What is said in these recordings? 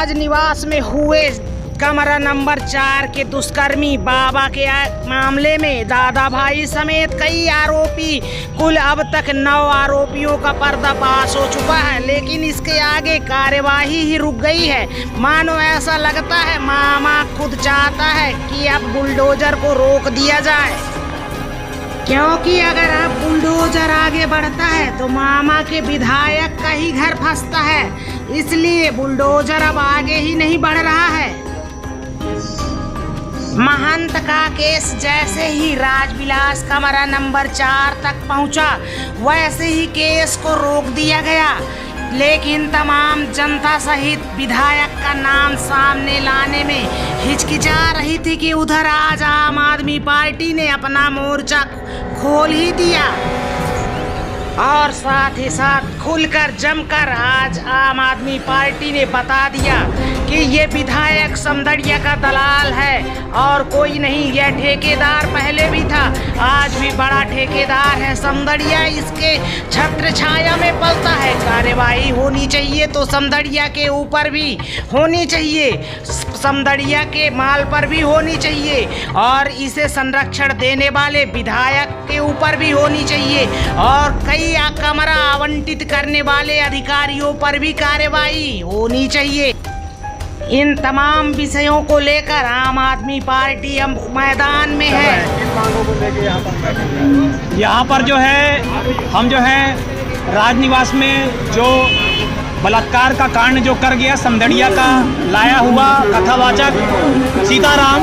राजनिवास में हुए कमरा नंबर 4 के दुष्कर्मी बाबा के मामले में दादा भाई समेत कई आरोपी, कुल अब तक 9 आरोपियों का पर्दाफाश हो चुका है। लेकिन इसके आगे कार्यवाही ही रुक गई है। मानो ऐसा लगता है मामा खुद चाहता है कि अब बुलडोजर को रोक दिया जाए, क्योंकि अगर अब बुलडोजर आगे बढ़ता है तो मामा के विधायक का ही घर फंसता है। इसलिए बुलडोजर अब आगे ही नहीं बढ़ रहा है। महंत का केस जैसे ही राजविलास कमरा नंबर 4 तक पहुंचा, वैसे ही केस को रोक दिया गया। लेकिन तमाम जनता सहित विधायक का नाम सामने लाने में हिचकिचा रही थी कि उधर आज आम आदमी पार्टी ने अपना मोर्चा खोल ही दिया और साथ ही साथ खुलकर जमकर आज आम आदमी पार्टी ने बता दिया कि ये विधायक समदड़िया का दलाल है और कोई नहीं। यह ठेकेदार पहले भी था, आज भी बड़ा ठेकेदार है समदड़िया, इसके छत्र छाया में पलता है। कार्यवाही होनी चाहिए तो समदड़िया के ऊपर भी होनी चाहिए, समदड़िया के माल पर भी होनी चाहिए और इसे संरक्षण देने वाले विधायक के ऊपर भी होनी चाहिए और कई कमरा आवंटित करने वाले अधिकारियों पर भी कार्यवाही होनी चाहिए। इन तमाम विषयों को लेकर आम आदमी पार्टी अब मैदान में है। यहाँ पर जो है हम जो है राजनिवास में जो बलात्कार का कांड जो कर गया समदड़िया का लाया हुआ कथावाचक सीताराम,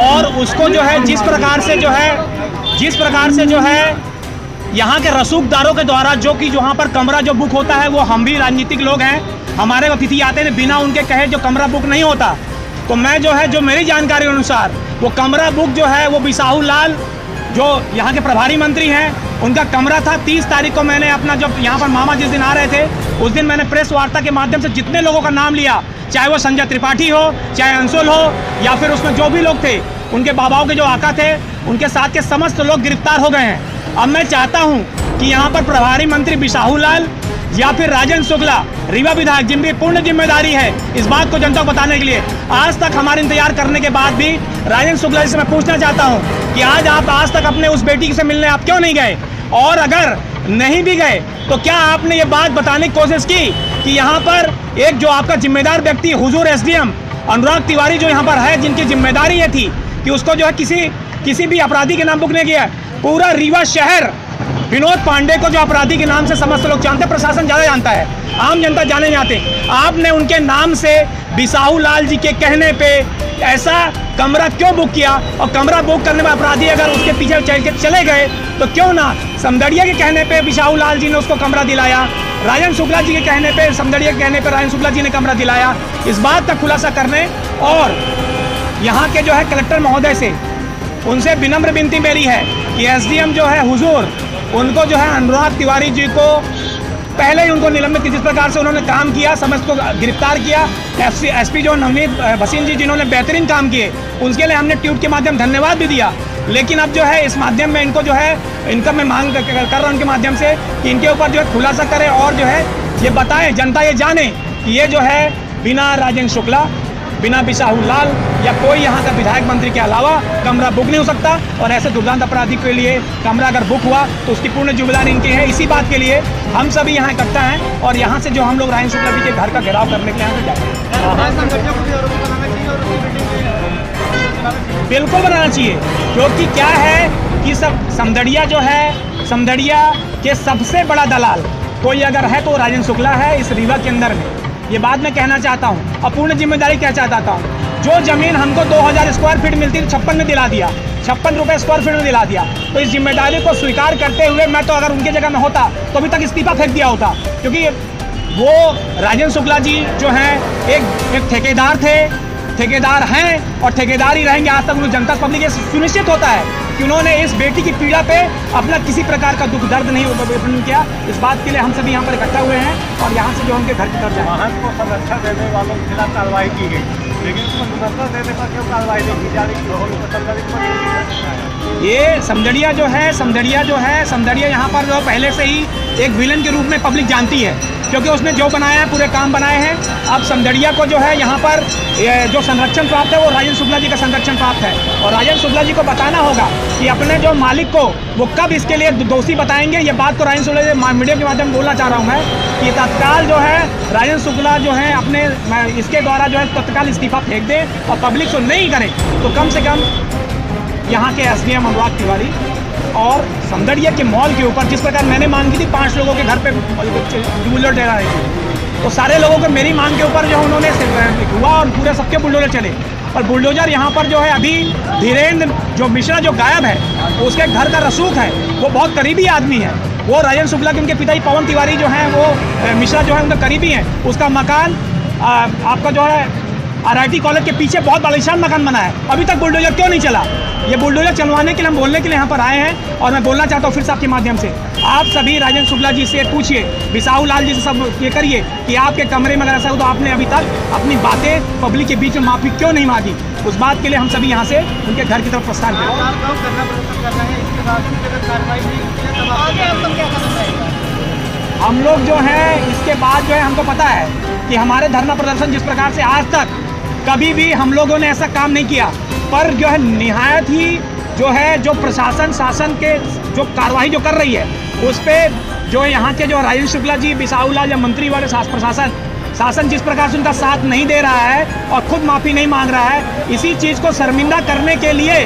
और उसको जो है जिस प्रकार से जो है यहाँ के रसूखदारों के द्वारा जो कि वहाँ पर कमरा जो बुक होता है, वो हम भी राजनीतिक लोग हैं, हमारे अतिथि आते हैं, बिना उनके कहे जो कमरा बुक नहीं होता। तो मैं जो है जो मेरी जानकारी अनुसार वो कमरा बुक जो है वो बिसाहू लाल जो यहाँ के प्रभारी मंत्री हैं, उनका कमरा था। 30 तारीख को मैंने अपना जब यहाँ पर मामा जिस दिन आ रहे थे उस दिन मैंने प्रेस वार्ता के माध्यम से जितने लोगों का नाम लिया, चाहे वो संजय त्रिपाठी हो, चाहे अंशुल हो, या फिर उसमें जो भी लोग थे, उनके बाबाओं के जो आका थे, उनके साथ के समस्त लोग गिरफ्तार हो गए हैं। अब मैं चाहता हूं कि यहां पर प्रभारी मंत्री बिसाहू लाल या फिर राजेंद्र शुक्ला, रीवा विधायक, जिनकी पूर्ण जिम्मेदारी है इस बात को जनता को बताने के लिए, आज तक हमारे इंतजार करने के बाद भी राजेंद्र शुक्ला जी से मैं पूछना चाहता हूं कि आज तक अपने उस बेटी से मिलने आप क्यों नहीं गए, और अगर नहीं भी गए तो क्या आपने ये बात बताने की कोशिश की कि यहाँ पर एक जो आपका जिम्मेदार व्यक्ति हुजूर एसडीएम अनुराग तिवारी जो यहाँ पर है, जिनकी जिम्मेदारी ये थी कि उसको जो है किसी भी अपराधी के नाम बुक नहीं किया। पूरा रीवा शहर विनोद पांडे को जो अपराधी के नाम से समस्त लोग जानते, प्रशासन ज़्यादा जानता है, आम जनता जाने नहीं आते। आपने उनके नाम से बिसाहू लाल जी के कहने पे ऐसा कमरा क्यों बुक किया, और कमरा बुक करने में अपराधी अगर उसके पीछे चल के चले गए तो क्यों ना समदड़िया के कहने पे बिसाहू लाल जी ने उसको कमरा दिलाया, राजेंद्र शुक्ला जी के कहने पे, समदड़िया के कहने पे राजेंद्र शुक्ला जी ने कमरा दिलाया। इस बात का खुलासा करने और यहाँ के जो है कलेक्टर महोदय से उनसे विनम्र विनती मेरी है कि एसडीएम जो है हुजूर, उनको जो है अनुराग तिवारी जी को पहले ही उनको निलंबित, जिस प्रकार से उन्होंने काम किया, समस्त को गिरफ्तार किया, एसपी जो नवनीत भसीन जी जिन्होंने बेहतरीन काम किए, उनके लिए हमने ट्वीट के माध्यम धन्यवाद भी दिया। लेकिन अब जो है इस माध्यम में इनको जो है इनका मैं मांग कर रहा हूँ उनके माध्यम से कि इनके ऊपर जो है खुलासा करें और जो है ये बताएं, जनता ये जाने कि ये जो है बिना राजेंद्र शुक्ला, बिना बिसाहू लाल या कोई यहाँ का विधायक मंत्री के अलावा कमरा बुक नहीं हो सकता। और ऐसे दुर्दांत अपराधी के लिए कमरा अगर बुक हुआ तो उसकी पूर्ण जिम्मेदारी इनकी है। इसी बात के लिए हम सभी यहाँ इकट्ठा हैं और यहाँ से जो हम लोग राजेंद्र शुक्ला जी के घर का घेराव करने के लिए यहाँ जाते हैं। बिल्कुल बनाना चाहिए, क्योंकि क्या है कि समदड़िया जो है, समदड़िया के सबसे बड़ा दलाल कोई अगर है तो राजेंद्र शुक्ला है इस रीवा के अंदर में। ये बात मैं कहना चाहता हूँ और पूर्ण जिम्मेदारी क्या चाहता हूँ। जो जमीन हमको 2000 स्क्वायर फीट मिलती थी 56 में दिला दिया, 56 रुपये स्क्वायर फीट में दिला दिया। तो इस जिम्मेदारी को स्वीकार करते हुए मैं तो अगर उनके जगह में होता तो अभी तक इस्तीफा फेंक दिया होता, क्योंकि वो राजेंद्र शुक्ला जी जो हैं एक ठेकेदार थे, ठेकेदार हैं और ठेकेदार ही रहेंगे आज तक। उन्हें जनता पब्लिक ये सुनिश्चित होता है कि उन्होंने इस बेटी की पीड़ा पे अपना किसी प्रकार का दुख दर्द नहीं व्यक्त किया। इस बात के लिए हम सभी यहाँ पर इकट्ठा हुए हैं और यहाँ से जो उनके घर की तरफ महंत को संरक्षण देने वालों के खिलाफ कार्रवाई की गई, लेकिन उसको निरंतर देने पर क्यों कार्रवाई नहीं की जा रही? ये समदड़िया जो है, समदड़िया यहाँ पर जो पहले से ही एक विलन के रूप में पब्लिक जानती है, क्योंकि उसने जो बनाया है पूरे काम बनाए हैं। अब समदड़िया को जो है यहाँ पर जो संरक्षण प्राप्त है वो राजन शुक्ला जी का संरक्षण प्राप्त है, और राजन शुक्ला जी को बताना होगा कि अपने जो मालिक को वो कब इसके लिए दोषी बताएंगे। ये बात को राजन शुक्ला जी मीडिया के माध्यम से बोलना चाह रहा हूँ मैं कि तत्काल जो है राजन शुक्ला जो है अपने इसके द्वारा जो है तत्काल इस्तीफा फेंक दे, और पब्लिक से नहीं करे तो कम से कम यहाँ के SDM अनुराग तिवारी और समदड़िया के मॉल के ऊपर जिस प्रकार मैंने मांग की थी 5 लोगों के घर पे बुलडोजर चला रही थी, तो सारे लोगों को मेरी मांग के ऊपर जो उन्होंने हुआ और पूरे सबके बुलडोजर चले। और बुलडोजर यहाँ पर जो है अभी धीरेन्द्र जो मिश्रा जो गायब है, उसके घर का रसूख है, वो बहुत करीबी आदमी है। वो राजन शुक्ला के उनके पिताजी पवन तिवारी जो हैं वो मिश्रा जो है उनका करीबी हैं। उसका मकान आपका जो है RIT कॉलेज के पीछे बहुत बलिशान मकान बना है, अभी तक बुलडोजर क्यों नहीं चला? ये बुलडोजर चलवाने के लिए हम बोलने के लिए यहाँ पर आए हैं। और मैं बोलना चाहता हूँ फिर से आपके माध्यम से, आप सभी राजन शुक्ला जी से पूछिए, बिसाहू लाल जी से सब ये करिए कि आपके कमरे में अगर ऐसा हो तो आपने अभी तक अपनी बातें पब्लिक के बीच में माफी क्यों नहीं मांगी। उस बात के लिए हम सभी यहाँ से उनके घर की तरफ प्रस्थान करें। हम लोग जो है इसके बाद जो है हमको पता है कि हमारे धरना प्रदर्शन जिस प्रकार से आज तक कभी भी हम लोगों ने ऐसा काम नहीं किया, पर जो है निहायत ही जो है जो प्रशासन शासन के जो कार्रवाई जो कर रही है उस पर जो यहाँ के जो राजन शुक्ला जी, बिसाहू लाल या मंत्री वाले शासन जिस प्रकार से उनका साथ नहीं दे रहा है और खुद माफ़ी नहीं मांग रहा है, इसी चीज़ को शर्मिंदा करने के लिए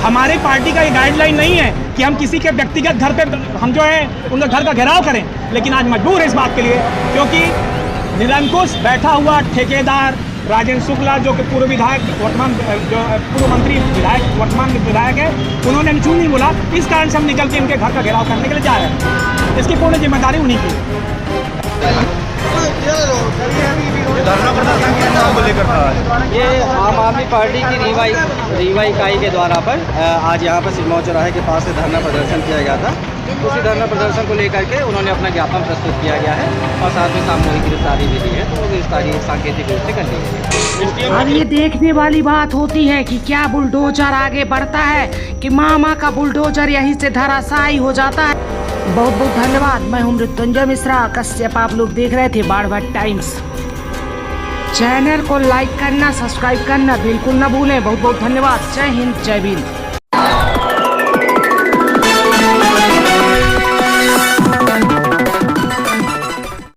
हमारी पार्टी का ये गाइडलाइन नहीं है कि हम किसी के व्यक्तिगत घर पे हम जो है उनका घर का घेराव करें। लेकिन आज मजबूर है इस बात के लिए, क्योंकि निरंकुश बैठा हुआ ठेकेदार राजन शुक्ला जो कि पूर्व विधायक वर्तमान जो पूर्व मंत्री विधायक वर्तमान विधायक है, उन्होंने क्यों नहीं बोला, इस कारण से हम निकल के उनके घर का घेराव करने के लिए जा रहे हैं। इसकी पूर्ण जिम्मेदारी उन्हीं की है। धरना प्रदर्शन किस नाम को लेकर था? ये आम आदमी पार्टी की रीवा इकाई के द्वारा पर आज यहाँ पर सिरमौर चौराहे के पास से धरना प्रदर्शन किया गया था। उसी धरना प्रदर्शन को लेकर के उन्होंने अपना ज्ञापन प्रस्तुत किया गया है और साथ में सामूहिक गिरफ्तारी भी दी है, तो वो गिरफ्तारी सांकेतिक रूप से कर ली गई है। अब ये देखने वाली बात होती है कि क्या बुलडोजर आगे बढ़ता है कि मामा का बुलडोजर यहीं से धराशायी हो जाता है। बहुत बहुत धन्यवाद। मैं हूँ मृत्युंजय मिश्रा कश्यप, आप लोग देख रहे थे बाड़भट टाइम्स। चैनल को लाइक करना, सब्सक्राइब करना बिल्कुल न भूलें। बहुत बहुत धन्यवाद। जय हिंद, जय भीम।